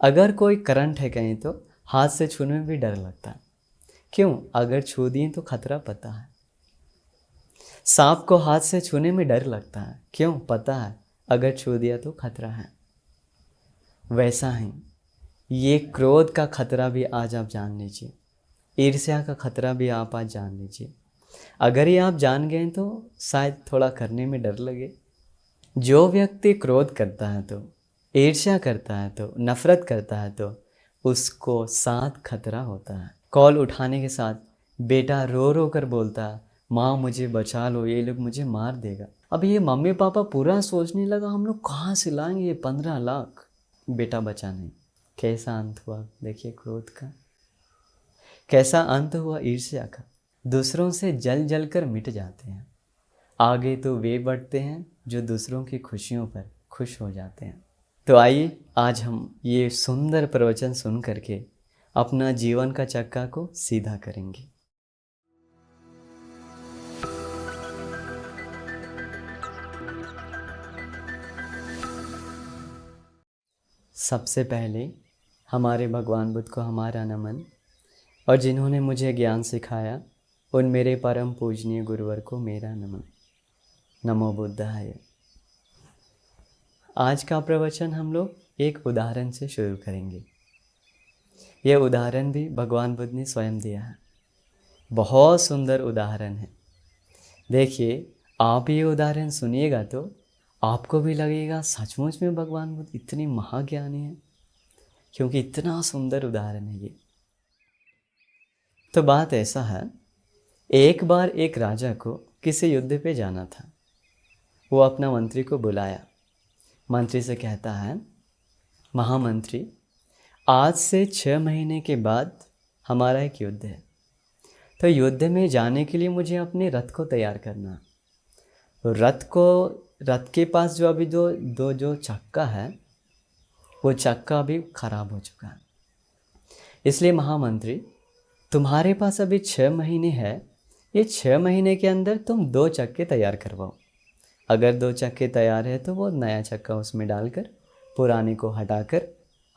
अगर कोई करंट है कहीं तो हाथ से छूने में भी डर लगता है। क्यों? अगर छू दिए तो खतरा पता है। सांप को हाथ से छूने में डर लगता है। क्यों? पता है अगर छू दिया तो खतरा है। वैसा ही ये क्रोध का खतरा भी आज आप जान लीजिए, ईर्ष्या का खतरा भी आप आज जान लीजिए। अगर ये आप जान गए तो शायद थोड़ा करने में डर लगे। जो व्यक्ति क्रोध करता है तो, ईर्ष्या करता है तो, नफरत करता है तो उसको साथ खतरा होता है। कॉल उठाने के साथ बेटा रो रो कर बोलता है, माँ मुझे बचा लो, ये लोग मुझे मार देगा। अब ये मम्मी पापा पूरा सोचने लगा हम लोग कहाँ से लाएंगे ये 15 लाख। बेटा बचा नहीं। कैसा अंत हुआ देखिए क्रोध का, कैसा अंत हुआ ईर्ष्या का। दूसरों से जल जल कर मिट जाते हैं। आगे तो वे बढ़ते हैं जो दूसरों की खुशियों पर खुश हो जाते हैं। तो आइए आज हम ये सुंदर प्रवचन सुन करके अपना जीवन का चक्का को सीधा करेंगे। सबसे पहले हमारे भगवान बुद्ध को हमारा नमन, और जिन्होंने मुझे ज्ञान सिखाया उन मेरे परम पूजनीय गुरुवर को मेरा नमन। नमो बुद्धाय। आज का प्रवचन हम लोग एक उदाहरण से शुरू करेंगे। यह उदाहरण भी भगवान बुद्ध ने स्वयं दिया है। बहुत सुंदर उदाहरण है। देखिए आप ये उदाहरण सुनिएगा तो आपको भी लगेगा सचमुच में भगवान बुद्ध इतनी महाज्ञानी है, क्योंकि इतना सुंदर उदाहरण है ये। तो बात ऐसा है, एक बार एक राजा को किसी युद्ध पे जाना था। वो अपना मंत्री को बुलाया। मंत्री से कहता है, महामंत्री आज से 6 महीने के बाद हमारा एक युद्ध है, तो युद्ध में जाने के लिए मुझे अपने रथ को तैयार करना। तो रथ के पास जो अभी जो चक्का है वो चक्का अभी खराब हो चुका है। इसलिए महामंत्री तुम्हारे पास अभी 6 महीने है, ये 6 महीने के अंदर तुम 2 चक्के तैयार करवाओ। अगर 2 चक्के तैयार है तो वो नया चक्का उसमें डालकर पुराने को हटाकर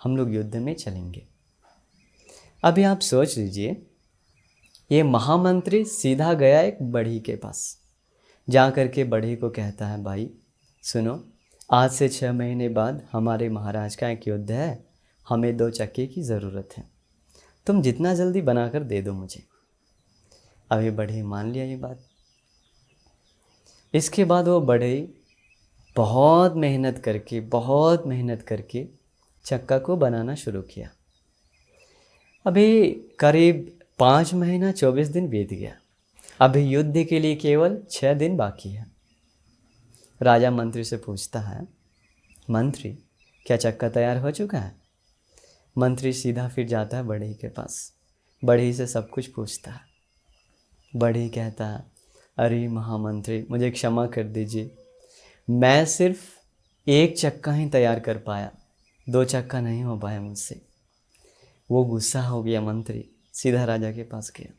हम लोग युद्ध में चलेंगे। अभी आप सोच लीजिए, ये महामंत्री सीधा गया एक बढ़ई के पास। जा कर के बढ़ई को कहता है, भाई सुनो, आज से 6 महीने बाद हमारे महाराज का एक युद्ध है, हमें 2 चक्के की ज़रूरत है, तुम जितना जल्दी बनाकर दे दो मुझे। अभी बढ़ई मान लिया ये बात। इसके बाद वो बढ़ई बहुत मेहनत करके चक्का को बनाना शुरू किया। अभी करीब 5 महीना 24 दिन बीत गया। अभी युद्ध के लिए केवल 6 दिन बाकी है। राजा मंत्री से पूछता है, मंत्री क्या चक्का तैयार हो चुका है? मंत्री सीधा फिर जाता है बढ़ई के पास, बढ़ई से सब कुछ पूछता है। बढ़ई कहता है, अरे महामंत्री मुझे क्षमा कर दीजिए, मैं सिर्फ 1 चक्का ही तैयार कर पाया, 2 चक्का नहीं हो पाया मुझसे। वो गुस्सा हो गया मंत्री, सीधा राजा के पास गया,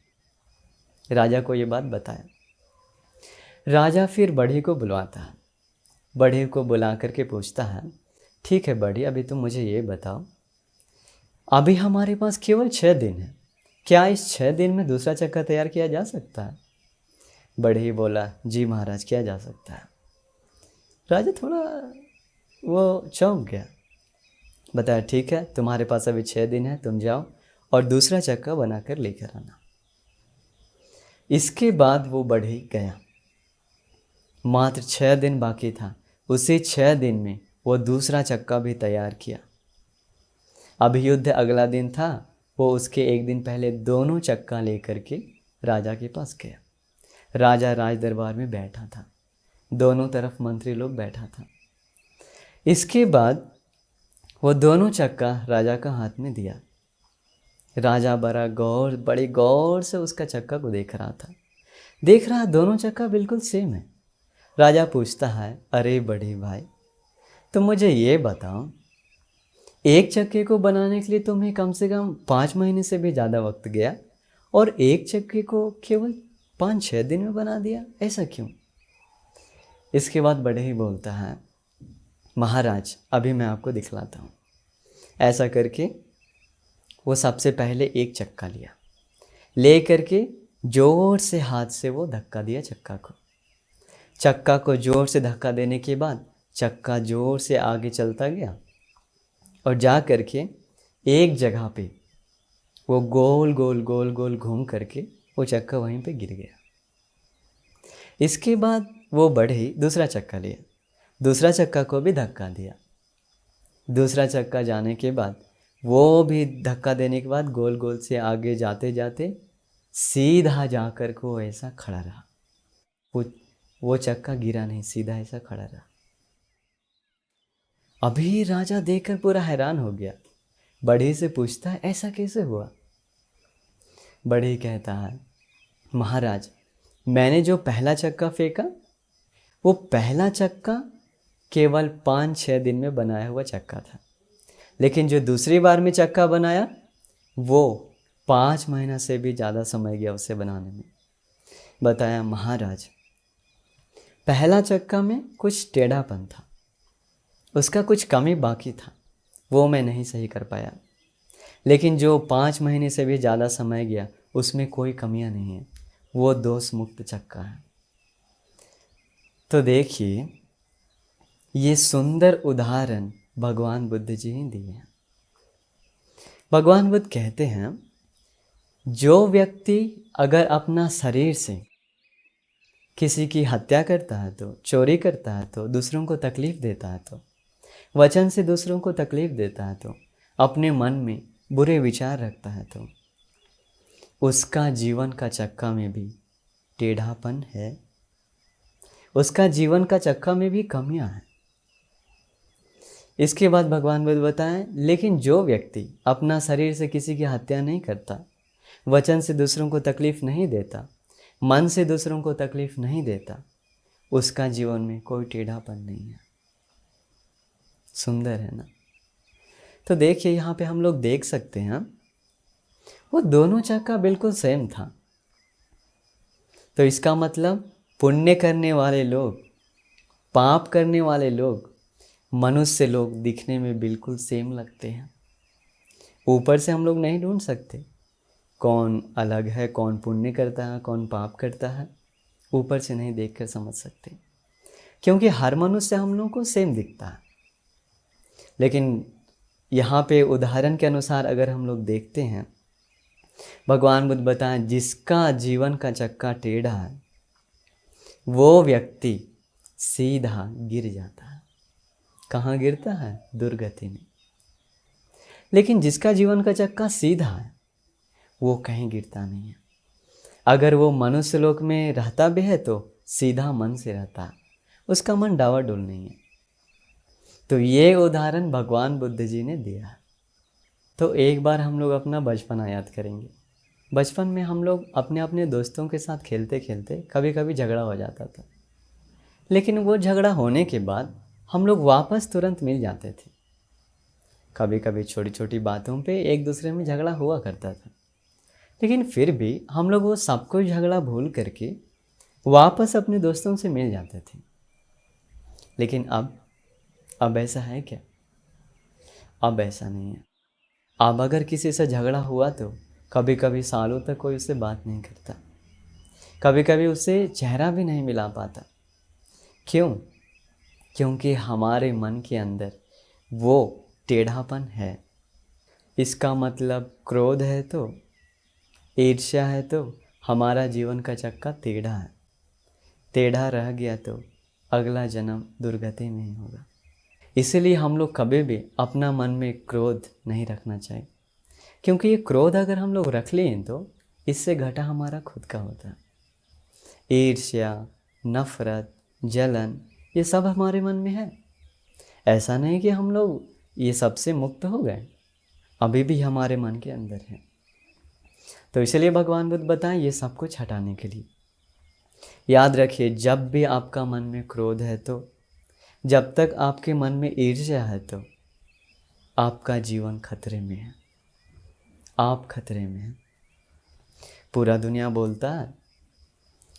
राजा को ये बात बताया। राजा फिर बढ़ई को बुलवाता है। बढ़ई को बुला करके पूछता है, ठीक है बढ़ई, अभी तुम मुझे ये बताओ, अभी हमारे पास केवल 6 दिन है, क्या इस 6 दिन में दूसरा चक्का तैयार किया जा सकता है? बढ़ई बोला, जी महाराज किया जा सकता है। राजा थोड़ा वो चौंक गया, बताया ठीक है तुम्हारे पास अभी 6 दिन है, तुम जाओ और दूसरा चक्का बनाकर लेकर आना। इसके बाद वो बढ़ई गया। मात्र 6 दिन बाकी था, उसी 6 दिन में वो दूसरा चक्का भी तैयार किया। अब युद्ध अगला दिन था, वो उसके एक दिन पहले दोनों चक्का लेकर के राजा के पास गया। राजा राज दरबार में बैठा था, दोनों तरफ मंत्री लोग बैठा था। इसके बाद वो दोनों चक्का राजा का हाथ में दिया। राजा बड़े गौर से उसका चक्का को देख रहा दोनों चक्का बिल्कुल सेम है। राजा पूछता है, अरे बड़े भाई तुम मुझे ये बताओ, एक चक्के को बनाने के लिए तुम्हें कम से कम 5 महीने से भी ज़्यादा वक्त गया और एक चक्के को केवल 5-6 दिन में बना दिया, ऐसा क्यों? इसके बाद बड़े ही बोलता है, महाराज अभी मैं आपको दिखलाता हूँ। ऐसा करके वो सबसे पहले एक चक्का लिया, ले करके जोर से हाथ से वो धक्का दिया चक्का को। चक्का को जोर से धक्का देने के बाद चक्का जोर से आगे चलता गया और जा करके एक जगह पे वो गोल गोल गोल गोल घूम करके वो चक्का वहीं पे गिर गया। इसके बाद वो बढ़े दूसरा चक्का लिया, दूसरा चक्का को भी धक्का दिया। दूसरा चक्का जाने के बाद वो भी धक्का देने के बाद गोल गोल से आगे जाते जाते सीधा जाकर को वो ऐसा खड़ा रहा। वो चक्का गिरा नहीं, सीधा ऐसा खड़ा रहा। अभी राजा देखकर पूरा हैरान हो गया। बढ़ई से पूछता है ऐसा कैसे हुआ। बढ़ई कहता है महाराज, मैंने जो पहला चक्का फेंका वो पहला चक्का केवल 5-6 दिन में बनाया हुआ चक्का था, लेकिन जो दूसरी बार में चक्का बनाया वो 5 महीना से भी ज़्यादा समय गया उसे बनाने में। बताया महाराज, पहला चक्का में कुछ टेढ़ापन था, उसका कुछ कमी बाकी था, वो मैं नहीं सही कर पाया, लेकिन जो 5 महीने से भी ज़्यादा समय गया उसमें कोई कमियां नहीं है, वो दोष मुक्त चक्का है। तो देखिए ये सुंदर उदाहरण भगवान बुद्ध जी ही दिए हैं। भगवान बुद्ध कहते हैं जो व्यक्ति अगर अपना शरीर से किसी की हत्या करता है, तो चोरी करता है, तो दूसरों को तकलीफ़ देता है, तो वचन से दूसरों को तकलीफ़ देता है, तो अपने मन में बुरे विचार रखता है, तो उसका जीवन का चक्का में भी टेढ़ापन है, उसका जीवन का चक्का में भी कमियां हैं। इसके बाद भगवान बुद्ध बताएं, लेकिन जो व्यक्ति अपना शरीर से किसी की हत्या नहीं करता, वचन से दूसरों को तकलीफ़ नहीं देता, मन से दूसरों को तकलीफ़ नहीं देता, उसका जीवन में कोई टेढ़ापन नहीं है। सुंदर है ना। तो देखिए यहाँ पे हम लोग देख सकते हैं वो दोनों चक्का बिल्कुल सेम था। तो इसका मतलब पुण्य करने वाले लोग, पाप करने वाले लोग, मनुष्य लोग दिखने में बिल्कुल सेम लगते हैं। ऊपर से हम लोग नहीं ढूंढ सकते कौन अलग है, कौन पुण्य करता है, कौन पाप करता है, ऊपर से नहीं देखकर समझ सकते, क्योंकि हर मनुष्य हम लोग को सेम दिखता है। लेकिन यहाँ पे उदाहरण के अनुसार अगर हम लोग देखते हैं, भगवान बुद्ध बताएं जिसका जीवन का चक्का टेढ़ा है वो व्यक्ति सीधा गिर जाता है। कहाँ गिरता है? दुर्गति में। लेकिन जिसका जीवन का चक्का सीधा है वो कहीं गिरता नहीं है। अगर वो मनुष्य लोक में रहता भी है तो सीधा मन से रहता है, उसका मन डावाडोल नहीं है। तो ये उदाहरण भगवान बुद्ध जी ने दिया है। तो एक बार हम लोग अपना बचपना याद करेंगे। बचपन में हम लोग अपने अपने दोस्तों के साथ खेलते खेलते कभी कभी झगड़ा हो जाता था, लेकिन वो झगड़ा होने के बाद हम लोग वापस तुरंत मिल जाते थे। कभी कभी छोटी छोटी बातों पे एक दूसरे में झगड़ा हुआ करता था, लेकिन फिर भी हम लोग वो सब कुछ झगड़ा भूल करके वापस अपने दोस्तों से मिल जाते थे। लेकिन अब ऐसा है क्या? अब ऐसा नहीं है। अब अगर किसी से झगड़ा हुआ तो कभी कभी सालों तक कोई उससे बात नहीं करता, कभी कभी उससे चेहरा भी नहीं मिला पाता। क्यों? क्योंकि हमारे मन के अंदर वो टेढ़ापन है। इसका मतलब क्रोध है तो, ईर्ष्या है तो हमारा जीवन का चक्का टेढ़ा है। टेढ़ा रह गया तो अगला जन्म दुर्गति में ही होगा। इसीलिए हम लोग कभी भी अपना मन में क्रोध नहीं रखना चाहिए, क्योंकि ये क्रोध अगर हम लोग रख लें तो इससे घाटा हमारा खुद का होता है। ईर्ष्या, नफरत, जलन, ये सब हमारे मन में है। ऐसा नहीं कि हम लोग ये सबसे मुक्त हो गए, अभी भी हमारे मन के अंदर है। तो इसलिए भगवान बुद्ध बताएं ये सब कुछ हटाने के लिए याद रखिए, जब भी आपका मन में क्रोध है तो, जब तक आपके मन में ईर्ष्या है तो आपका जीवन खतरे में है, आप खतरे में हैं। पूरा दुनिया बोलता है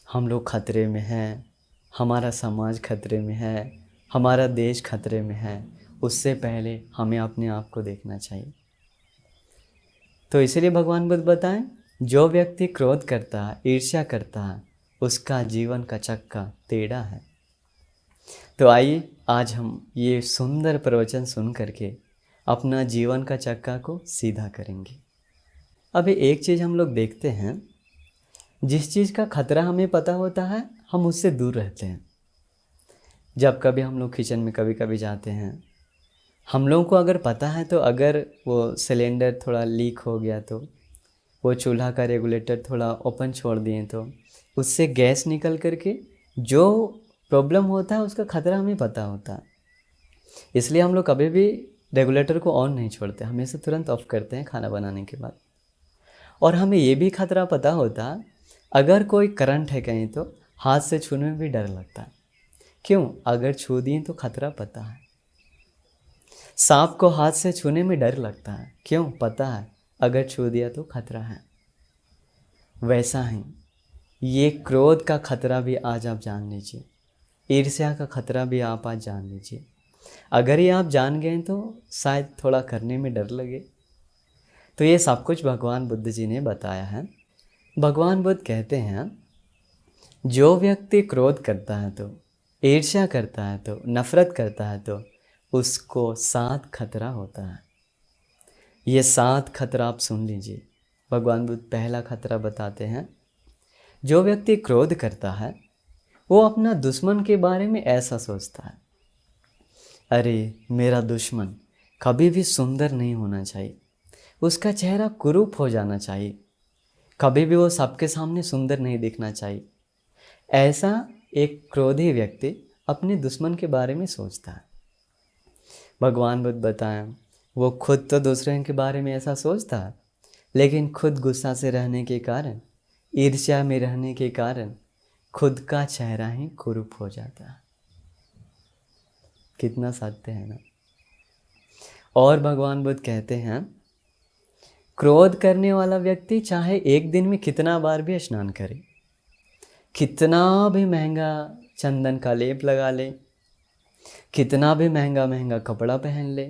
हम लोग खतरे में हैं, हमारा समाज खतरे में है, हमारा देश खतरे में है, उससे पहले हमें अपने आप को देखना चाहिए। तो इसलिए भगवान बुद्ध बताएं, जो व्यक्ति क्रोध करता है, ईर्ष्या करता है, उसका जीवन का चक्का टेढ़ा है। तो आइए आज हम ये सुंदर प्रवचन सुन करके अपना जीवन का चक्का को सीधा करेंगे। अभी एक चीज़ हम लोग देखते हैं, जिस चीज़ का खतरा हमें पता होता है हम उससे दूर रहते हैं। जब कभी हम लोग किचन में कभी कभी जाते हैं, हम लोगों को अगर पता है तो अगर वो सिलेंडर थोड़ा लीक हो गया तो वो चूल्हा का रेगुलेटर थोड़ा ओपन छोड़ दिए तो उससे गैस निकल करके जो प्रॉब्लम होता है उसका खतरा हमें पता होता है। इसलिए हम लोग कभी भी रेगुलेटर को ऑन नहीं छोड़ते, हमेशा तुरंत ऑफ करते हैं खाना बनाने के बाद। और हमें ये भी खतरा पता होता है, अगर कोई करंट है कहीं तो हाथ से छूने में भी डर लगता है। क्यों? अगर छू दिए तो खतरा पता है। सांप को हाथ से छूने में डर लगता है, क्यों? पता है अगर छू दिया तो खतरा है। वैसा ही ये क्रोध का खतरा भी आज आप जान लीजिए, ईर्ष्या का खतरा भी आप आज जान लीजिए। अगर ये आप जान गए तो शायद थोड़ा करने में डर लगे। तो ये सब कुछ भगवान बुद्ध जी ने बताया है। भगवान बुद्ध कहते हैं, जो व्यक्ति क्रोध करता है तो, ईर्ष्या करता है तो, नफरत करता है तो उसको 7 खतरा होता है। ये 7 खतरा आप सुन लीजिए। भगवान बुद्ध पहला खतरा बताते हैं, जो व्यक्ति क्रोध करता है वो अपना दुश्मन के बारे में ऐसा सोचता है, अरे मेरा दुश्मन कभी भी सुंदर नहीं होना चाहिए, उसका चेहरा कुरूप हो जाना चाहिए, कभी भी वो सबके सामने सुंदर नहीं दिखना चाहिए। ऐसा एक क्रोधी व्यक्ति अपने दुश्मन के बारे में सोचता है। भगवान बुद्ध बताएं, वो खुद तो दूसरे के बारे में ऐसा सोचता है, लेकिन खुद गुस्सा से रहने के कारण, ईर्ष्या में रहने के कारण खुद का चेहरा ही कुरूप हो जाता है। कितना सत्य है ना। और भगवान बुद्ध कहते हैं, क्रोध करने वाला व्यक्ति चाहे एक दिन में कितना बार भी स्नान करे, कितना भी महंगा चंदन का लेप लगा ले, कितना भी महंगा महंगा कपड़ा पहन ले,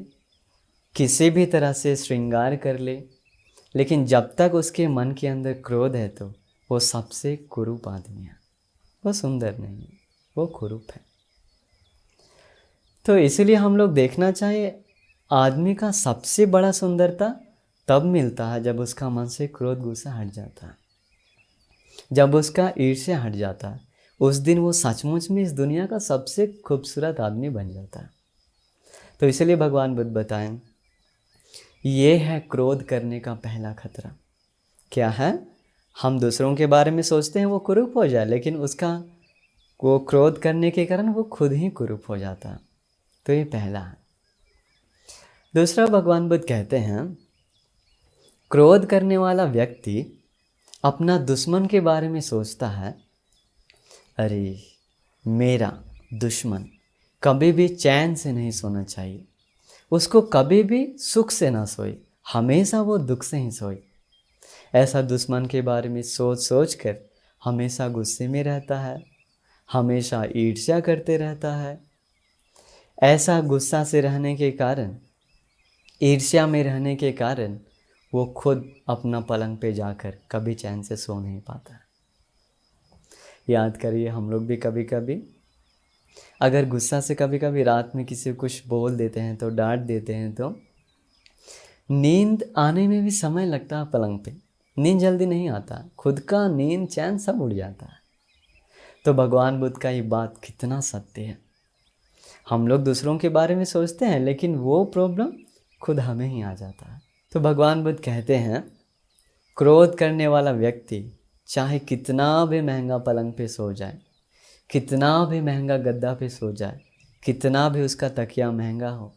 किसी भी तरह से श्रृंगार कर ले, लेकिन जब तक उसके मन के अंदर क्रोध है तो वो सबसे कुरूप आदमी है। वो सुंदर नहीं है, वो कुरूप है। तो इसीलिए हम लोग देखना चाहिए, आदमी का सबसे बड़ा सुंदरता तब मिलता है जब उसका मन से क्रोध गुस्सा हट जाता है, जब उसका ईर्ष्या हट जाता है। उस दिन वो सचमुच में इस दुनिया का सबसे खूबसूरत आदमी बन जाता है। तो इसलिए भगवान बुद्ध बताएं, ये है क्रोध करने का पहला खतरा। क्या है? हम दूसरों के बारे में सोचते हैं वो कुरूप हो जाए, लेकिन उसका वो क्रोध करने के कारण वो खुद ही कुरूप हो जाता है। तो ये पहला है। दूसरा, भगवान बुद्ध कहते हैं, क्रोध करने वाला व्यक्ति अपना दुश्मन के बारे में सोचता है, अरे मेरा दुश्मन कभी भी चैन से नहीं सोना चाहिए, उसको कभी भी सुख से ना सोए, हमेशा वो दुख से ही सोए। ऐसा दुश्मन के बारे में सोच सोच कर हमेशा गुस्से में रहता है, हमेशा ईर्ष्या करते रहता है। ऐसा गुस्सा से रहने के कारण, ईर्ष्या में रहने के कारण वो खुद अपना पलंग पे जाकर कभी चैन से सो नहीं पाता। याद करिए, हम लोग भी कभी कभी अगर गुस्सा से कभी कभी रात में किसी को कुछ बोल देते हैं तो, डांट देते हैं तो नींद आने में भी समय लगता है। पलंग पे नींद जल्दी नहीं आता, खुद का नींद चैन सब उड़ जाता है। तो भगवान बुद्ध का ये बात कितना सत्य है। हम लोग दूसरों के बारे में सोचते हैं, लेकिन वो प्रॉब्लम खुद हमें ही आ जाता है। तो भगवान बुद्ध कहते हैं, क्रोध करने वाला व्यक्ति चाहे कितना भी महंगा पलंग पे सो जाए, कितना भी महंगा गद्दा पे सो जाए, कितना भी उसका तकिया महंगा हो,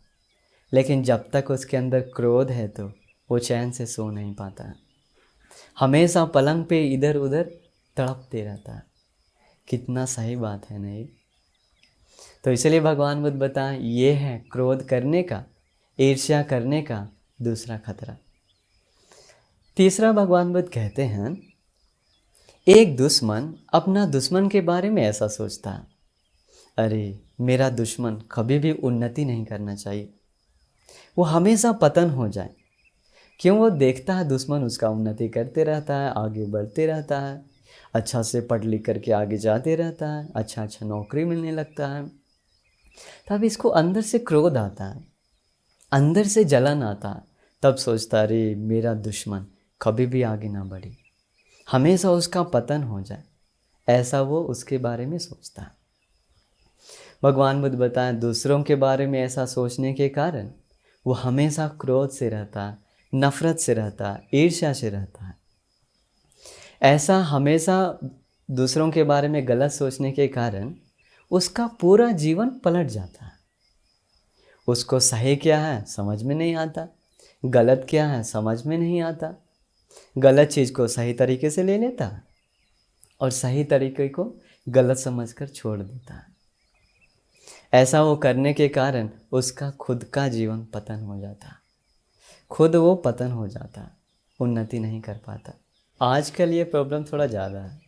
लेकिन जब तक उसके अंदर क्रोध है तो वो चैन से सो नहीं पाता है। हमेशा पलंग पे इधर उधर तड़पते रहता है। कितना सही बात है नहीं? तो इसलिए भगवान बुद्ध बताएं, ये है क्रोध करने का, ईर्ष्या करने का दूसरा खतरा। तीसरा, भगवान बुद्ध कहते हैं, एक दुश्मन अपना दुश्मन के बारे में ऐसा सोचता है, अरे मेरा दुश्मन कभी भी उन्नति नहीं करना चाहिए, वो हमेशा पतन हो जाए। क्यों? वो देखता है दुश्मन उसका उन्नति करते रहता है, आगे बढ़ते रहता है, अच्छा से पढ़ लिख करके आगे जाते रहता है, अच्छा अच्छा नौकरी मिलने लगता है। तब इसको अंदर से क्रोध आता है, अंदर से जलन आता है। तब सोचता है अरे मेरा दुश्मन कभी भी आगे ना बढ़े, हमेशा उसका पतन हो जाए, ऐसा वो उसके बारे में सोचता है। भगवान बुद्ध बताएं दूसरों के बारे में ऐसा सोचने के कारण वो हमेशा क्रोध से रहता है, नफरत से रहता है, ईर्ष्या से रहता है। ऐसा हमेशा दूसरों के बारे में गलत सोचने के कारण उसका पूरा जीवन पलट जाता है। उसको सही क्या है समझ में नहीं आता, गलत क्या है समझ में नहीं आता। गलत चीज़ को सही तरीके से ले लेता है और सही तरीके को गलत समझकर छोड़ देता है। ऐसा वो करने के कारण उसका खुद का जीवन पतन हो जाता है, खुद वो पतन हो जाता है, उन्नति नहीं कर पाता। आजकल ये प्रॉब्लम थोड़ा ज़्यादा है।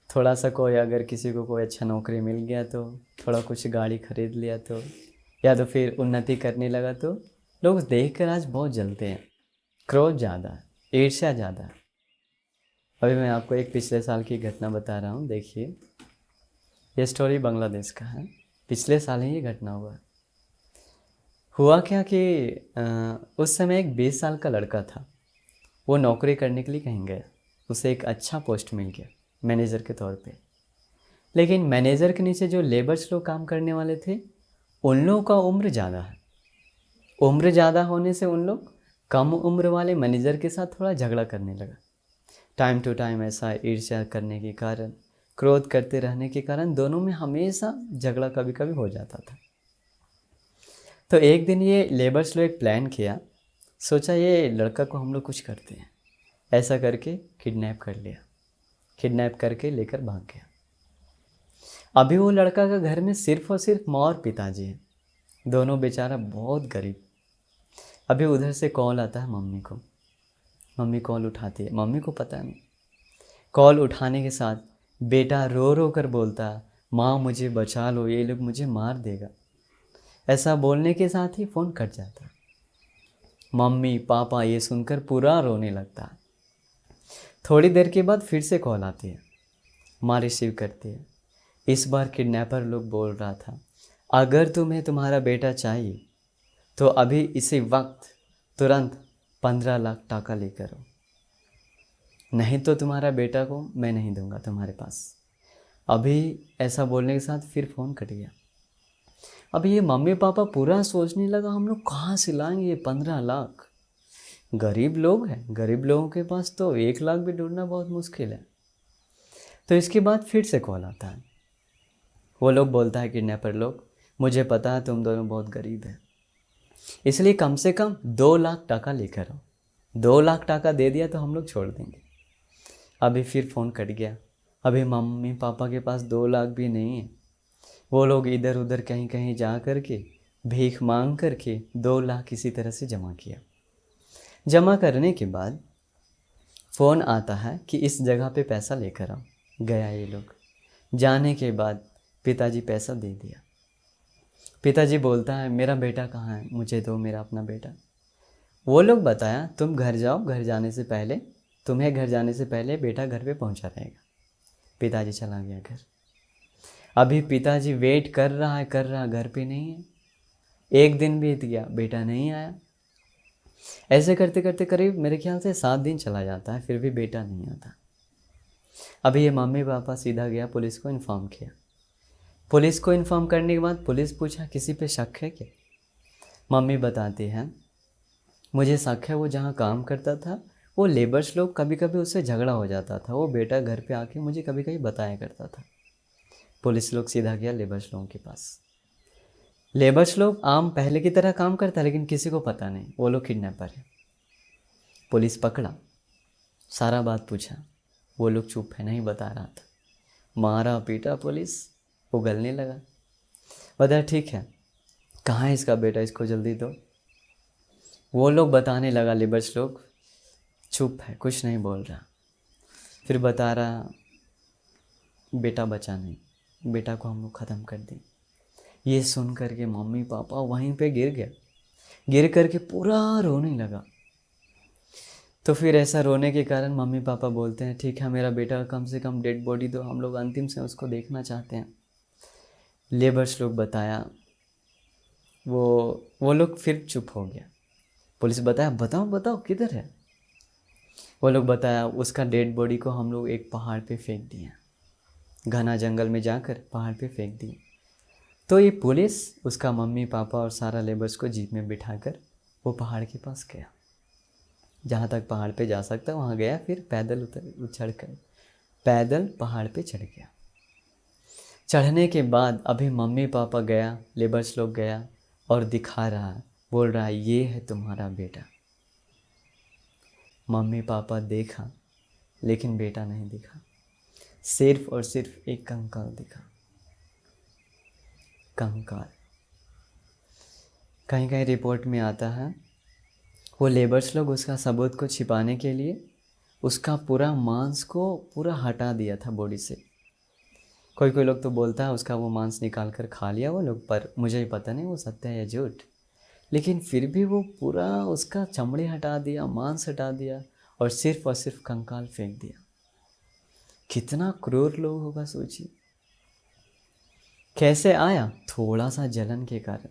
थोड़ा सा कोई अगर किसी को कोई अच्छा नौकरी मिल गया तो, थोड़ा कुछ गाड़ी खरीद लिया तो, या तो फिर उन्नति करने लगा तो लोग देखकर आज बहुत जलते हैं। क्रोध ज़्यादा है, ईर्ष्या ज़्यादा है। अभी मैं आपको एक पिछले साल की घटना बता रहा हूँ। देखिए, ये स्टोरी बांग्लादेश का है। पिछले साल ही ये घटना हुआ क्या कि उस समय एक 20 साल का लड़का था। वो नौकरी करने के लिए कहीं गया, उसे एक अच्छा पोस्ट मिल गया मैनेजर के तौर पे। लेकिन मैनेजर के नीचे जो लेबर्स लोग काम करने वाले थे, उन लोगों का उम्र ज़्यादा है। उम्र ज़्यादा होने से उन लोग कम उम्र वाले मैनेजर के साथ थोड़ा झगड़ा करने लगा। टाइम टू टाइम ऐसा ईर्ष्या करने के कारण, क्रोध करते रहने के कारण दोनों में हमेशा झगड़ा कभी कभी हो जाता था। तो एक दिन ये लेबर्स लोग एक प्लान किया, सोचा ये लड़का को हम लोग कुछ करते हैं। ऐसा करके किडनैप कर लिया, किडनैप करके लेकर भाग गया। अभी वो लड़का का घर में सिर्फ और सिर्फ माँ और पिताजी हैं, दोनों बेचारा बहुत गरीब। अभी उधर से कॉल आता है मम्मी को, मम्मी कॉल उठाती है, मम्मी को पता नहीं। कॉल उठाने के साथ बेटा रो रो कर बोलता है, माँ मुझे बचा लो, ये लोग मुझे मार देगा। ऐसा बोलने के साथ ही फ़ोन कट जाता है। मम्मी पापा ये सुनकर पूरा रोने लगता है। थोड़ी देर के बाद फिर से कॉल आती है, माँ रिसीव करती है। इस बार किडनैपर लोग बोल रहा था, अगर तुम्हें तुम्हारा बेटा चाहिए तो अभी इसी वक्त तुरंत 15 लाख टाका लेकर आओ, नहीं तो तुम्हारा बेटा को मैं नहीं दूंगा तुम्हारे पास। अभी ऐसा बोलने के साथ फिर फ़ोन कट गया। अभी ये मम्मी पापा पूरा सोचने लगा, हम लोग कहाँ से लाएंगे ये 15 लाख? गरीब लोग हैं, गरीब लोगों के पास तो 1 लाख भी ढूंढना बहुत मुश्किल है। तो इसके बाद फिर से कॉल आता है। वो लोग बोलता है किडनैपर लोग, मुझे पता है तुम दोनों बहुत गरीब हैं, इसलिए कम से कम 2 लाख टाका लेकर आओ। 2 लाख टाका दे दिया तो हम लोग छोड़ देंगे। अभी फिर फ़ोन कट गया। अभी मम्मी पापा के पास 2 लाख भी नहीं है। वो लोग इधर उधर कहीं कहीं जा कर के भीख मांग करके 2 लाख किसी तरह से जमा किया। जमा करने के बाद फ़ोन आता है कि इस जगह पे पैसा लेकर आओ। गया ये लोग, जाने के बाद पिताजी पैसा दे दिया। पिताजी बोलता है मेरा बेटा कहाँ है, मुझे दो मेरा अपना बेटा। वो लोग बताया तुम घर जाओ, घर जाने से पहले, तुम्हें घर जाने से पहले बेटा घर पे पहुंचा रहेगा। पिताजी चला गया घर। अभी पिताजी वेट कर रहा, घर पे नहीं है। एक दिन बीत गया, बेटा नहीं आया। ऐसे करते करते करीब मेरे ख्याल से 7 दिन चला जाता है, फिर भी बेटा नहीं आता। अभी ये मम्मी पापा सीधा गया, पुलिस को इन्फॉर्म किया। पुलिस को इन्फॉर्म करने के बाद पुलिस पूछा किसी पे शक है क्या? मम्मी बताती हैं मुझे शक है, वो जहाँ काम करता था वो लेबर्स लोग कभी कभी उससे झगड़ा हो जाता था, वो बेटा घर पे आके मुझे कभी कभी बताया करता था। पुलिस लोग सीधा गया लेबर्स लोगों के पास। लेबर्स लोग आम पहले की तरह काम करता, लेकिन किसी को पता नहीं वो लोग किडनैपर है। पुलिस पकड़ा, सारा बात पूछा, वो लोग चुप है, नहीं बता रहा था। मारा पीटा, पुलिस उगलने लगा। बताया ठीक है, कहाँ है इसका बेटा, इसको जल्दी दो। वो लोग बताने लगा, लेबर्स लोग चुप है, कुछ नहीं बोल रहा। फिर बता रहा बेटा बचा नहीं, बेटा को हम लोग ख़त्म कर दें। ये सुन कर के मम्मी पापा वहीं पे गिर गया। गिर करके पूरा रोने लगा। तो फिर ऐसा रोने के कारण मम्मी पापा बोलते हैं ठीक है मेरा बेटा कम से कम डेड बॉडी दो, हम लोग अंतिम से उसको देखना चाहते हैं। लेबर्स लोग बताया, वो लोग फिर चुप हो गया। पुलिस बताया बताओ बताओ किधर है। वो लोग बताया उसका डेड बॉडी को हम लोग एक पहाड़ पे फेंक दिए, घना जंगल में जाकर पहाड़ पे फेंक दिए। तो ये पुलिस उसका मम्मी पापा और सारा लेबर्स को जीप में बिठाकर वो पहाड़ के पास गया, जहाँ तक पहाड़ पे जा सकता वहाँ गया। फिर पैदल पहाड़ पे चढ़ गया। चढ़ने के बाद अभी मम्मी पापा गया, लेबर्स लोग गया और दिखा रहा, बोल रहा ये है तुम्हारा बेटा। मम्मी पापा देखा लेकिन बेटा नहीं दिखा, सिर्फ और सिर्फ एक कंकाल दिखा। कंकाल। कहीं कहीं रिपोर्ट में आता है वो लेबर्स लोग उसका सबूत को छिपाने के लिए उसका पूरा मांस को पूरा हटा दिया था बॉडी से। कोई कोई लोग तो बोलता है उसका वो मांस निकाल कर खा लिया वो लोग, पर मुझे ही पता नहीं वो सत्य है या झूठ। लेकिन फिर भी वो पूरा उसका चमड़ी हटा दिया, मांस हटा दिया और सिर्फ कंकाल फेंक दिया। कितना क्रूर लोग होगा सोचिए। कैसे आया? थोड़ा सा जलन के कारण,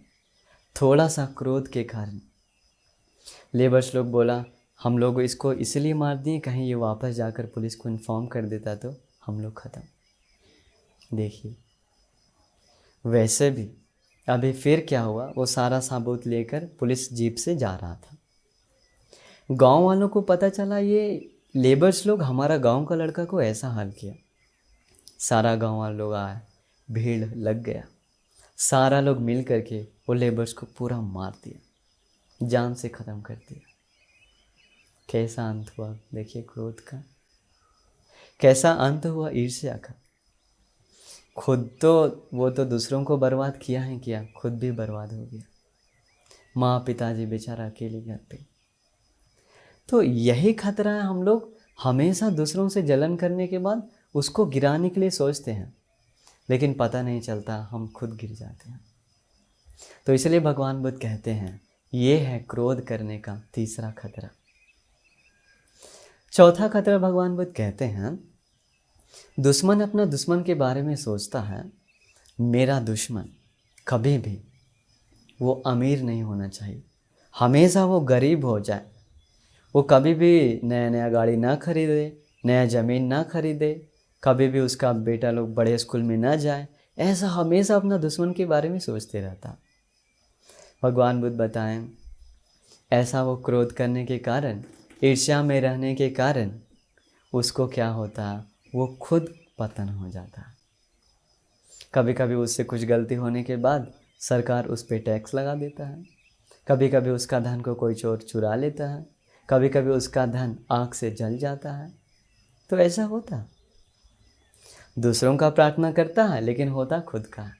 थोड़ा सा क्रोध के कारण। लेबर्स लोग बोला हम लोग इसको इसलिए मार दिए, कहीं ये वापस जाकर पुलिस को इन्फॉर्म कर देता तो हम लोग ख़त्म। देखिए वैसे भी अभी फिर क्या हुआ, वो सारा सबूत लेकर पुलिस जीप से जा रहा था। गांव वालों को पता चला ये लेबर्स लोग हमारा गांव का लड़का को ऐसा हाल किया। सारा गांव वाले लोग आए, भीड़ लग गया, सारा लोग मिल करके वो लेबर्स को पूरा मार दिया, जान से ख़त्म कर दिया। कैसा अंत हुआ देखिए क्रोध का, कैसा अंत हुआ ईर्ष्या का। खुद तो वो तो दूसरों को बर्बाद किया है किया, खुद भी बर्बाद हो गया। माँ पिताजी बेचारा अकेले घर पे। तो यही खतरा है, हम लोग हमेशा दूसरों से जलन करने के बाद उसको गिराने के लिए सोचते हैं, लेकिन पता नहीं चलता हम खुद गिर जाते हैं। तो इसलिए भगवान बुद्ध कहते हैं ये है क्रोध करने का तीसरा खतरा। चौथा खतरा भगवान बुद्ध कहते हैं दुश्मन अपना दुश्मन के बारे में सोचता है मेरा दुश्मन कभी भी वो अमीर नहीं होना चाहिए, हमेशा वो गरीब हो जाए, वो कभी भी नया नया गाड़ी ना खरीदे, नया ज़मीन ना खरीदे, कभी भी उसका बेटा लोग बड़े स्कूल में ना जाए, ऐसा हमेशा अपना दुश्मन के बारे में सोचते रहता। भगवान बुद्ध बताएं ऐसा वो क्रोध करने के कारण, ईर्ष्या में रहने के कारण उसको क्या होता, वो खुद पतन हो जाता। कभी कभी उससे कुछ गलती होने के बाद सरकार उस पर टैक्स लगा देता है, कभी कभी उसका धन को कोई चोर चुरा लेता है, कभी कभी उसका धन आग से जल जाता है। तो ऐसा होता, दूसरों का प्रार्थना करता है लेकिन होता खुद का।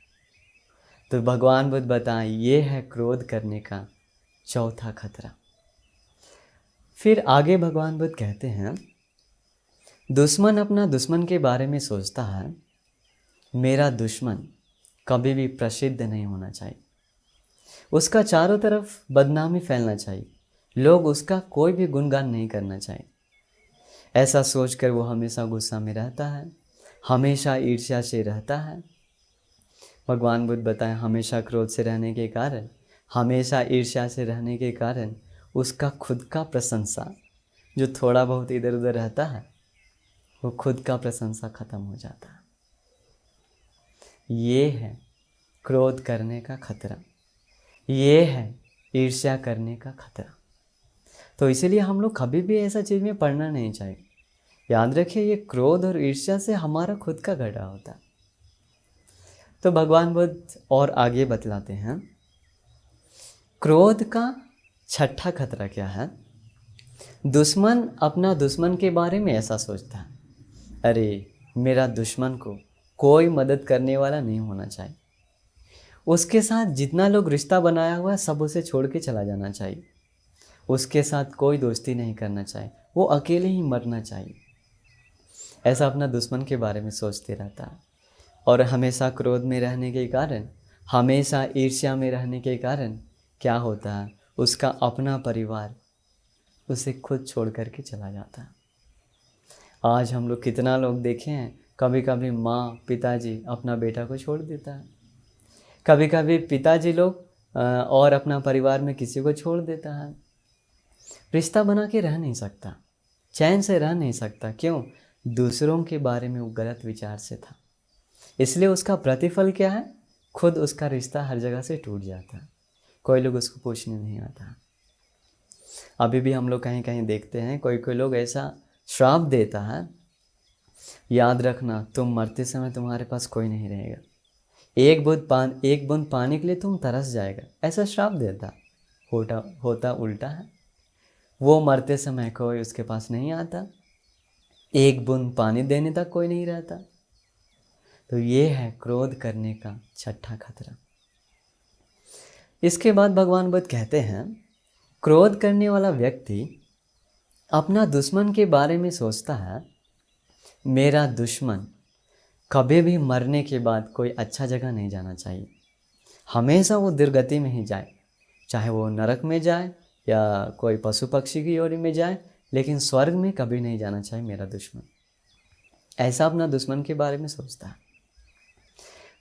तो भगवान बुद्ध बताएं ये है क्रोध करने का चौथा खतरा। फिर आगे भगवान बुद्ध कहते हैं दुश्मन अपना दुश्मन के बारे में सोचता है मेरा दुश्मन कभी भी प्रसिद्ध नहीं होना चाहिए, उसका चारों तरफ बदनामी फैलना चाहिए, लोग उसका कोई भी गुणगान नहीं करना चाहिए। ऐसा सोचकर वो हमेशा गुस्सा में रहता है, हमेशा ईर्ष्या से रहता है। भगवान बुद्ध बताएं हमेशा क्रोध से रहने के कारण, हमेशा ईर्ष्या से रहने के कारण उसका खुद का प्रशंसा जो थोड़ा बहुत इधर उधर रहता है, वो खुद का प्रशंसा खत्म हो जाता है। ये है क्रोध करने का खतरा, ये है ईर्ष्या करने का खतरा। तो इसीलिए हम लोग कभी भी ऐसा चीज़ में पड़ना नहीं चाहिए। याद रखिए ये क्रोध और ईर्ष्या से हमारा खुद का घड़ा होता है। तो भगवान बुद्ध और आगे बतलाते हैं क्रोध का छठा खतरा क्या है। दुश्मन अपना दुश्मन के बारे में ऐसा सोचता है अरे मेरा दुश्मन को कोई मदद करने वाला नहीं होना चाहिए, उसके साथ जितना लोग रिश्ता बनाया हुआ है सब उसे छोड़ के चला जाना चाहिए, उसके साथ कोई दोस्ती नहीं करना चाहिए, वो अकेले ही मरना चाहिए। ऐसा अपना दुश्मन के बारे में सोचते रहता है। और हमेशा क्रोध में रहने के कारण, हमेशा ईर्ष्या में रहने के कारण क्या होता है, उसका अपना परिवार उसे खुद छोड़ करके चला जाता है। आज हम लोग कितना लोग देखे हैं, कभी कभी माँ पिताजी अपना बेटा को छोड़ देता है, कभी कभी पिताजी लोग और अपना परिवार में किसी को छोड़ देता है। रिश्ता बना के रह नहीं सकता, चैन से रह नहीं सकता। क्यों? दूसरों के बारे में वो गलत विचार से था, इसलिए उसका प्रतिफल क्या है? खुद उसका रिश्ता हर जगह से टूट जाता है, कोई लोग उसको पूछने नहीं आता। अभी भी हम लोग कहीं कहीं देखते हैं कोई कोई लोग ऐसा श्राप देता है, याद रखना तुम मरते समय तुम्हारे पास कोई नहीं रहेगा, एक बूंद पानी के लिए तुम तरस जाएगा, ऐसा श्राप देता। होता उल्टा है, वो मरते समय कोई उसके पास नहीं आता, एक बूंद पानी देने तक कोई नहीं रहता। तो ये है क्रोध करने का छठा खतरा। इसके बाद भगवान बुद्ध कहते हैं, क्रोध करने वाला व्यक्ति अपना दुश्मन के बारे में सोचता है, मेरा दुश्मन कभी भी मरने के बाद कोई अच्छा जगह नहीं जाना चाहिए, हमेशा वो दुर्गति में ही जाए, चाहे वो नरक में जाए या कोई पशु पक्षी की योनि में जाए, लेकिन स्वर्ग में कभी नहीं जाना चाहिए मेरा दुश्मन। ऐसा अपना दुश्मन के बारे में सोचता है।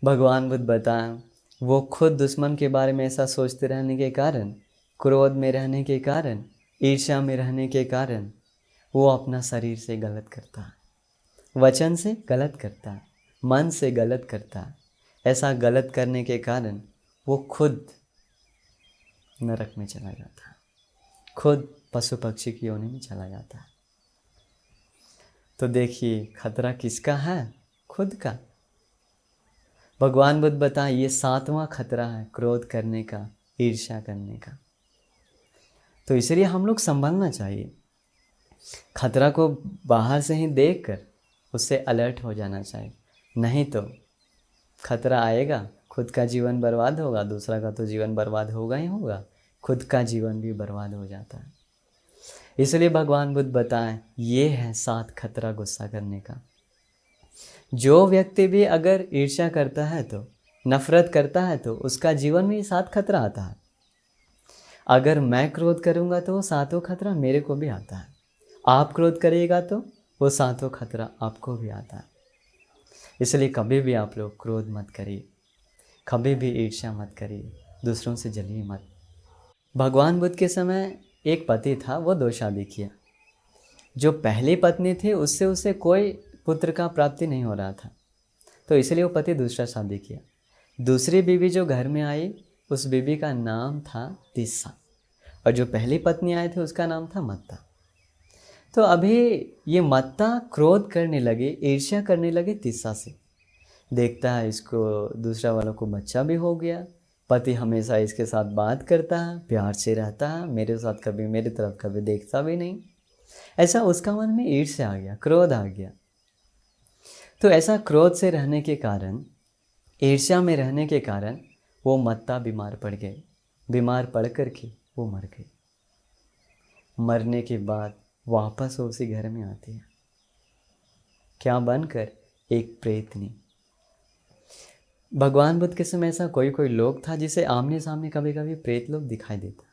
भगवान बुद्ध बताएं, वो खुद दुश्मन के बारे में ऐसा सोचते रहने के कारण, क्रोध में रहने के कारण, ईर्ष्या में रहने के कारण वो अपना शरीर से गलत करता है, वचन से गलत करता है, मन से गलत करता है। ऐसा गलत करने के कारण वो खुद नरक में चला जाता है, खुद पशु पक्षी की योनि में चला जाता है। तो देखिए खतरा किसका है? खुद का। भगवान बुद्ध बताएं, ये 7वां खतरा है क्रोध करने का, ईर्ष्या करने का। तो इसलिए हम लोग संभलना चाहिए, खतरा को बाहर से ही देखकर उससे अलर्ट हो जाना चाहिए, नहीं तो खतरा आएगा, खुद का जीवन बर्बाद होगा, दूसरा का तो जीवन बर्बाद होगा ही होगा, खुद का जीवन भी बर्बाद हो जाता है। इसलिए भगवान बुद्ध बताएं, ये है 7 खतरा गुस्सा करने का। जो व्यक्ति भी अगर ईर्ष्या करता है तो, नफरत करता है तो उसका जीवन में ये 7 खतरा आता है। अगर मैं क्रोध करूँगा तो वो 7वां खतरा मेरे को भी आता है, आप क्रोध करिएगा तो वो 7वां खतरा आपको भी आता है। इसलिए कभी भी आप लोग क्रोध मत करिए, कभी भी ईर्ष्या मत करिए, दूसरों से जलिए मत। भगवान बुद्ध के समय एक पति था, वो 2 शादी किया। जो पहली पत्नी थी उससे उसे कोई पुत्र का प्राप्ति नहीं हो रहा था, तो इसलिए वो पति दूसरा शादी किया। दूसरी बीवी जो घर में आई, उस बीवी का नाम था तिस्सा, और जो पहली पत्नी आई थी उसका नाम था मत्ता। तो अभी ये मत्ता क्रोध करने लगे, ईर्ष्या करने लगे तिस्सा से। देखता है इसको दूसरा वालों को बच्चा भी हो गया, पति हमेशा इसके साथ बात करता है, प्यार से रहता है, मेरे साथ कभी मेरी तरफ कभी देखता भी नहीं। ऐसा उसका मन में ईर्ष्या आ गया, क्रोध आ गया। तो ऐसा क्रोध से रहने के कारण, ईर्ष्या में रहने के कारण वो मत्ता बीमार पड़ गए। बीमार पड़ कर के वो मर गए। मरने के बाद वापस वो उसी घर में आती है, क्या बनकर? एक प्रेतनी। भगवान बुद्ध के समय ऐसा कोई कोई लोग था जिसे आमने सामने कभी कभी प्रेत लोग दिखाई देता।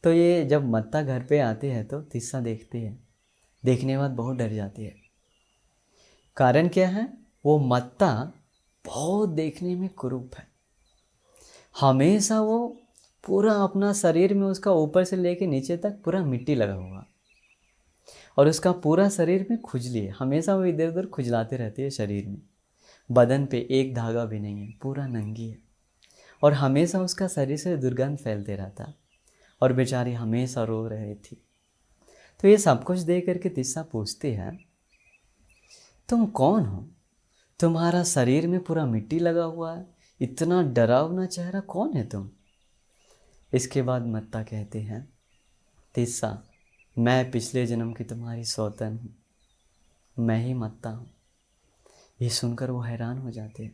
तो ये जब मत्ता घर पे आती है तो तिस्सा देखती है, देखने के बाद बहुत डर जाती है। कारण क्या है? वो मत्ता बहुत देखने में कुरूप है, हमेशा वो पूरा अपना शरीर में उसका ऊपर से लेके नीचे तक पूरा मिट्टी लगा हुआ, और उसका पूरा शरीर में खुजली है, हमेशा वो इधर उधर खुजलाते रहती है शरीर में। बदन पे एक धागा भी नहीं है, पूरा नंगी है, और हमेशा उसका शरीर से दुर्गंध फैलते रहता, और बेचारी हमेशा रो रही थी। तो ये सब कुछ देख करके तिस्सा पूछती है, तुम कौन हो? तुम्हारा शरीर में पूरा मिट्टी लगा हुआ है, इतना डरावना चेहरा, कौन है तुम? इसके बाद मत्ता कहते हैं, तिस्सा मैं पिछले जन्म की तुम्हारी सौतन हूँ, मैं ही मत्ता हूँ। ये सुनकर वो हैरान हो जाते हैं,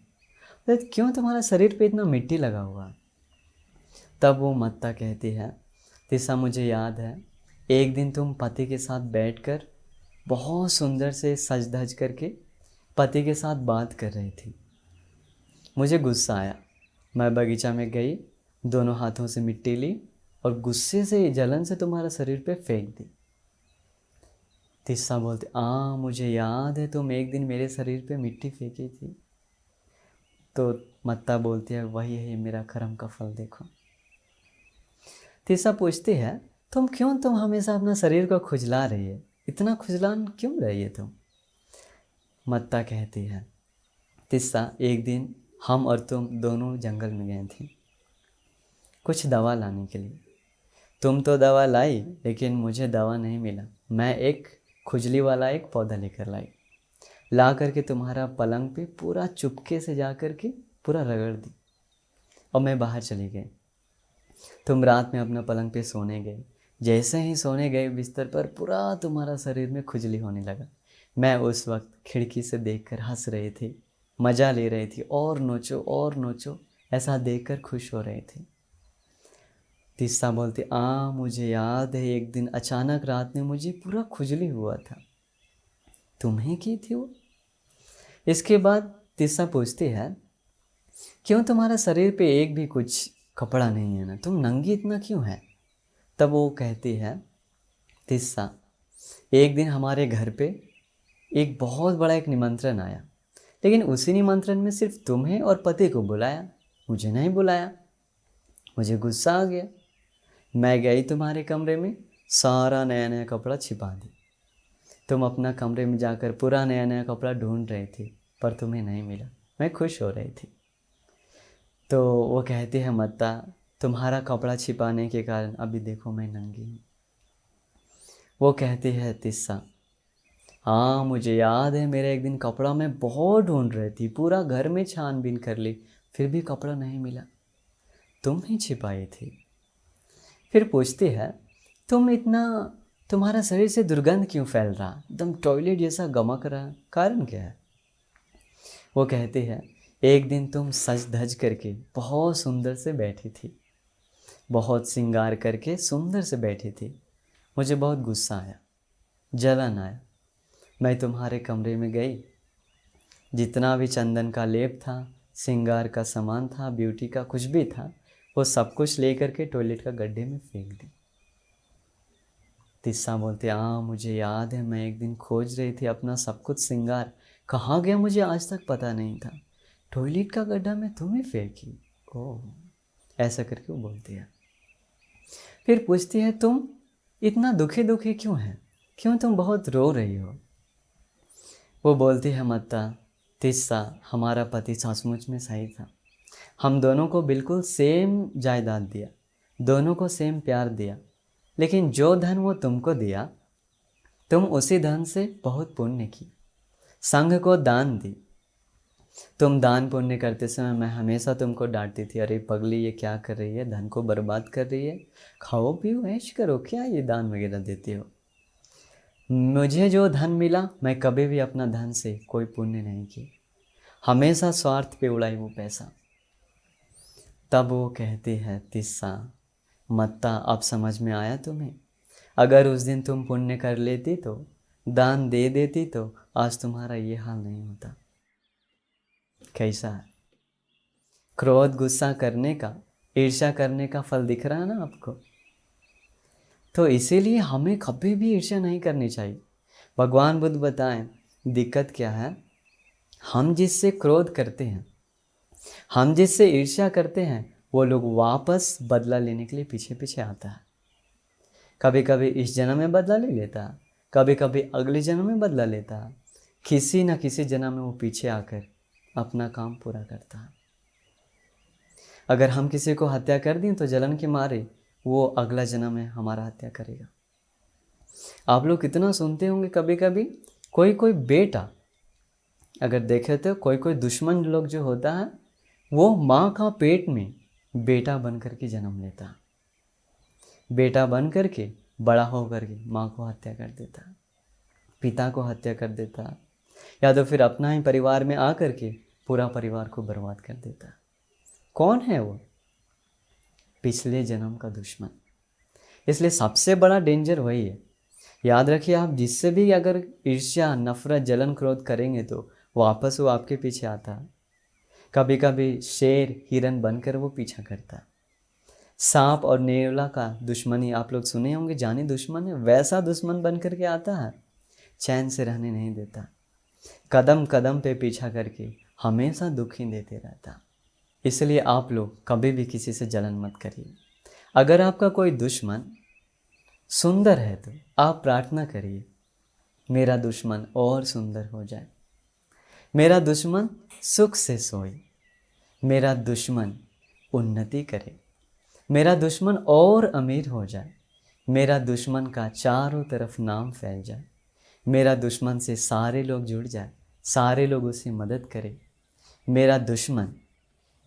तो क्यों तुम्हारा शरीर पे इतना मिट्टी लगा हुआ है? तब वो मत्ता कहती है, तिस्सा मुझे याद है, एक दिन तुम पति के साथ बैठकर बहुत सुंदर से सज धज करके पति के साथ बात कर रही थी। मुझे गुस्सा आया, मैं बगीचा में गई, दोनों हाथों से मिट्टी ली और गुस्से से जलन से तुम्हारा शरीर पे फेंक दी। तिस्सा बोलते मुझे याद है तुम एक दिन मेरे शरीर पे मिट्टी फेंकी थी। तो मत्ता बोलती है वही है मेरा कर्म का फल देखो। तिस्सा पूछती है तुम हमेशा अपना शरीर को खुजला रही है, इतना खुजलान क्यों रही है तुम? मत्ता कहती है तिस्सा एक दिन हम और तुम दोनों जंगल में गए थे कुछ दवा लाने के लिए। तुम तो दवा लाई लेकिन मुझे दवा नहीं मिला। मैं एक खुजली वाला एक पौधा लेकर लाई, ला करके तुम्हारा पलंग पे पूरा चुपके से जा कर के पूरा रगड़ दी और मैं बाहर चली गई। तुम रात में अपना पलंग पे सोने गए। जैसे ही सोने गए बिस्तर पर पूरा तुम्हारा शरीर में खुजली होने लगा। मैं उस वक्त खिड़की से देखकर हंस रही थी, मज़ा ले रही थी, और नोचो ऐसा देखकर खुश हो रही थी। तिस्सा बोलती मुझे याद है एक दिन अचानक रात में मुझे पूरा खुजली हुआ था, तुम्हें की थी वो? इसके बाद तिस्सा पूछती है क्यों तुम्हारा शरीर पे एक भी कुछ कपड़ा नहीं है ना, तुम नंगी इतना क्यों है? तब वो कहती है तिस्सा एक दिन हमारे घर पे एक बहुत बड़ा एक निमंत्रण आया, लेकिन उसी निमंत्रण में सिर्फ तुम्हें और पति को बुलाया, मुझे नहीं बुलाया। मुझे गुस्सा आ गया। मैं गई तुम्हारे कमरे में, सारा नया नया कपड़ा छिपा दी। तुम अपना कमरे में जाकर पूरा नया नया कपड़ा ढूंढ रही थी पर तुम्हें नहीं मिला। मैं खुश हो रही थी। तो वो कहती है मत्ता तुम्हारा कपड़ा छिपाने के कारण अभी देखो मैं नंगी हूँ। वो कहती है तिस्सा मुझे याद है मेरा एक दिन कपड़ा मैं बहुत ढूंढ रही थी, पूरा घर में छानबीन कर ली, फिर भी कपड़ा नहीं मिला, तुम ही छिपाई थी। फिर पूछती है तुम्हारा शरीर से दुर्गंध क्यों फैल रहा, एकदम टॉयलेट जैसा गमक रहा, कारण क्या है? वो कहती है एक दिन तुम सज धज करके बहुत सुंदर से बैठी थी, बहुत श्रृंगार करके सुंदर से बैठी थी। मुझे बहुत गुस्सा आया, जलन आया। मैं तुम्हारे कमरे में गई, जितना भी चंदन का लेप था, श्रृंगार का सामान था, ब्यूटी का कुछ भी था, वो सब कुछ लेकर के टॉयलेट का गड्ढे में फेंक दी। तिस्सा बोलते मुझे याद है मैं एक दिन खोज रही थी अपना सब कुछ श्रृंगार, कहाँ गया मुझे आज तक पता नहीं था, टॉयलेट का गड्ढा में तुम्हें फेंकी। ऐसा करके वो बोलती है। फिर पूछती है तुम इतना दुखी क्यों है, क्यों तुम बहुत रो रही हो? वो बोलती है मत्ता तिस्सा हमारा पति सचमुच में सही था, हम दोनों को बिल्कुल सेम जायदाद दिया, दोनों को सेम प्यार दिया, लेकिन जो धन वो तुमको दिया तुम उसी धन से बहुत पुण्य की, संघ को दान दी। तुम दान पुण्य करते समय मैं हमेशा तुमको डांटती थी, अरे पगली ये क्या कर रही है, धन को बर्बाद कर रही है, खाओ पियो ऐश करो, क्या ये दान वगैरह देती हो? मुझे जो धन मिला मैं कभी भी अपना धन से कोई पुण्य नहीं की, हमेशा स्वार्थ पे उड़ाई वो पैसा। तब वो कहती है तिस्सा मत्ता अब समझ में आया तुम्हें, अगर उस दिन तुम पुण्य कर लेती तो, दान दे देती तो आज तुम्हारा ये हाल नहीं होता। कैसा है? क्रोध गुस्सा करने का, ईर्ष्या करने का फल दिख रहा है ना आपको? तो इसीलिए हमें कभी भी ईर्ष्या नहीं करनी चाहिए। भगवान बुद्ध बताएं दिक्कत क्या है, हम जिससे क्रोध करते हैं, हम जिससे ईर्ष्या करते हैं, वो लोग वापस बदला लेने के लिए पीछे पीछे आता है। कभी कभी इस जन्म में बदला ले लेता है, कभी कभी अगले जन्म में बदला लेता है, किसी न किसी जन्म में वो पीछे आकर अपना काम पूरा करता है। अगर हम किसी को हत्या कर दें तो जलन के मारे वो अगला जन्म में हमारा हत्या करेगा। आप लोग कितना सुनते होंगे कभी कभी कोई बेटा, अगर देखे तो कोई दुश्मन लोग जो होता है वो माँ का पेट में बेटा बन करके जन्म लेता है, बेटा बन करके बड़ा हो करके माँ को हत्या कर देता है, पिता को हत्या कर देता है, या तो फिर अपना ही परिवार में आ करके पूरा परिवार को बर्बाद कर देता है। कौन है वो? पिछले जन्म का दुश्मन। इसलिए सबसे बड़ा डेंजर वही है। याद रखिए, आप जिससे भी अगर ईर्ष्या नफरत जलन क्रोध करेंगे तो वापस वो आपके पीछे आता है। कभी कभी शेर हिरन बनकर वो पीछा करता है, सांप और नेवला का दुश्मनी आप लोग सुने होंगे, जानी दुश्मन है, वैसा दुश्मन बन करके आता है, चैन से रहने नहीं देता, कदम कदम पे पीछा करके हमेशा दुखी देते रहता। इसलिए आप लोग कभी भी किसी से जलन मत करिए। अगर आपका कोई दुश्मन सुंदर है तो आप प्रार्थना करिए, मेरा दुश्मन और सुंदर हो जाए, मेरा दुश्मन सुख से सोए, मेरा दुश्मन उन्नति करे, मेरा दुश्मन और अमीर हो जाए, मेरा दुश्मन का चारों तरफ नाम फैल जाए, मेरा दुश्मन से सारे लोग जुड़ जाए, सारे लोग उससे मदद करें, मेरा दुश्मन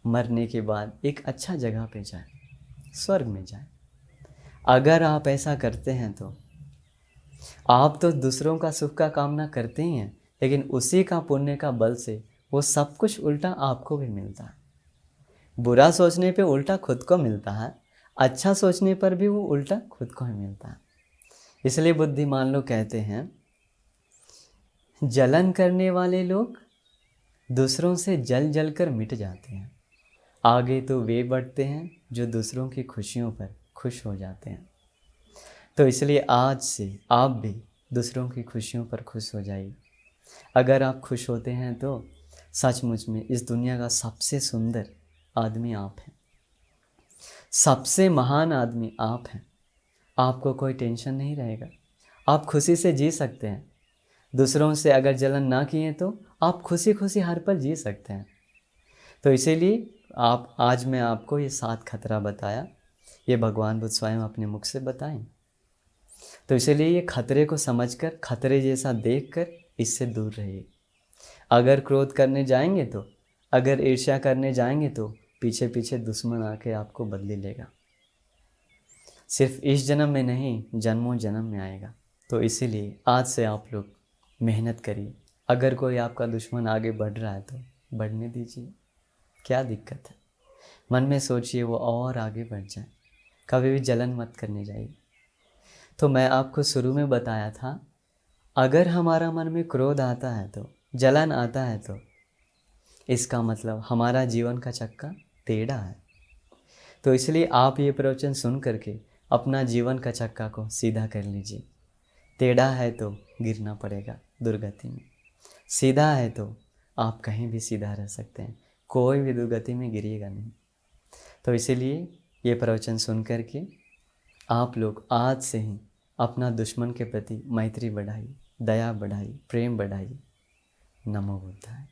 मरने के बाद एक अच्छा जगह पे जाए, स्वर्ग में जाए। अगर आप ऐसा करते हैं तो आप तो दूसरों का सुख का कामना करते ही हैं, लेकिन उसी का पुण्य का बल से वो सब कुछ उल्टा आपको भी मिलता है। बुरा सोचने पे उल्टा खुद को मिलता है, अच्छा सोचने पर भी वो उल्टा खुद को ही मिलता है। इसलिए बुद्धिमान लोग कहते हैं, जलन करने वाले लोग दूसरों से जल जल कर मिट जाते हैं, आगे तो वे बढ़ते हैं जो दूसरों की खुशियों पर खुश हो जाते हैं। तो इसलिए आज से आप भी दूसरों की खुशियों पर खुश हो जाइए। अगर आप खुश होते हैं तो सचमुच में इस दुनिया का सबसे सुंदर आदमी आप हैं, सबसे महान आदमी आप हैं। आपको कोई टेंशन नहीं रहेगा, आप खुशी से जी सकते हैं। दूसरों से अगर जलन ना किए तो आप खुशी खुशी हर पल जी सकते हैं। तो इसीलिए आज मैं आपको ये 7 खतरा बताया, ये भगवान बुद्ध स्वयं अपने मुख से बताएं। तो इसीलिए ये खतरे को समझकर, खतरे जैसा देखकर इससे दूर रहिए। अगर क्रोध करने जाएंगे तो, अगर ईर्ष्या करने जाएंगे तो पीछे पीछे दुश्मन आके आपको बदले लेगा। सिर्फ इस जन्म में नहीं, जन्मों जन्म में आएगा। तो इसीलिए आज से आप लोग मेहनत करिए। अगर कोई आपका दुश्मन आगे बढ़ रहा है तो बढ़ने दीजिए, क्या दिक्कत है। मन में सोचिए वो और आगे बढ़ जाए, कभी भी जलन मत करने जाइए। तो मैं आपको शुरू में बताया था, अगर हमारा मन में क्रोध आता है तो, जलन आता है तो इसका मतलब हमारा जीवन का चक्का टेढ़ा है। तो इसलिए आप ये प्रवचन सुन करके अपना जीवन का चक्का को सीधा कर लीजिए। टेढ़ा है तो गिरना पड़ेगा दुर्गति में, सीधा है तो आप कहीं भी सीधा रह सकते हैं, कोई भी दुर्गति में गिरिएगा नहीं। तो इसीलिए ये प्रवचन सुन करके आप लोग आज से ही अपना दुश्मन के प्रति मैत्री बढ़ाइए, दया बढ़ाइए, प्रेम बढ़ाइए। नमो बुद्धाय।